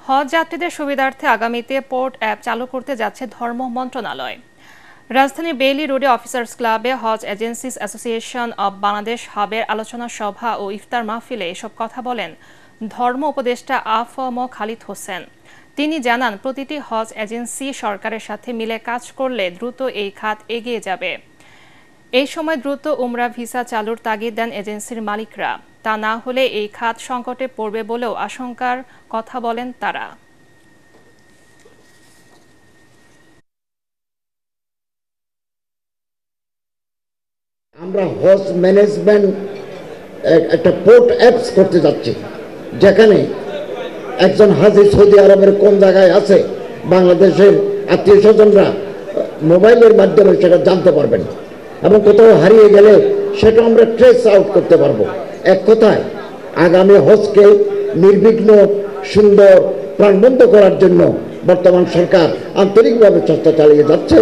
হজ যাত্রীদের সুবিধার্থে আগামীতে পোর্ট অ্যাপ চালু করতে যাচ্ছে ধর্ম মন্ত্রণালয়। রাজধানীর বেইলি রোডে অফিসার্স ক্লাবে হজ এজেন্সিস অ্যাসোসিয়েশন অব বাংলাদেশ হাবের আলোচনা সভা ও ইফতার মাহফিলে এসব কথা বলেন ধর্ম উপদেষ্টা আ.ফ.ম. খালিদ হোসেন। তিনি জানান, প্রতিটি হজ এজেন্সি সরকারের সাথে মিলে কাজ করলে দ্রুত এই খাত এগিয়ে যাবে। এই সময় দ্রুত উমরা ভিসা চালুর তাগিদ দেন এজেন্সির মালিকরা। তা না হলে এই খাত সংকটে পড়বে বলেও আশঙ্কার কথা বলেন তারা। আমরা হজ ম্যানেজমেন্ট একটা পোর্ট অ্যাপস করতে যাচ্ছি, যেখানে একজন হাজি সৌদি আরবের কোন জায়গায় আছে বাংলাদেশের আত্মীয় স্বজনরা মোবাইলের মাধ্যমে সেটা জানতে পারবেন, এবং কোথাও হারিয়ে গেলে সেটা আমরা ট্রেস আউট করতে পারবো। এক কথায় আগামী হজকে নির্বিঘ্ন, সুন্দর, প্রাণবন্ত করার জন্য বর্তমান সরকার আন্তরিকভাবে চেষ্টা চালিয়ে যাচ্ছে।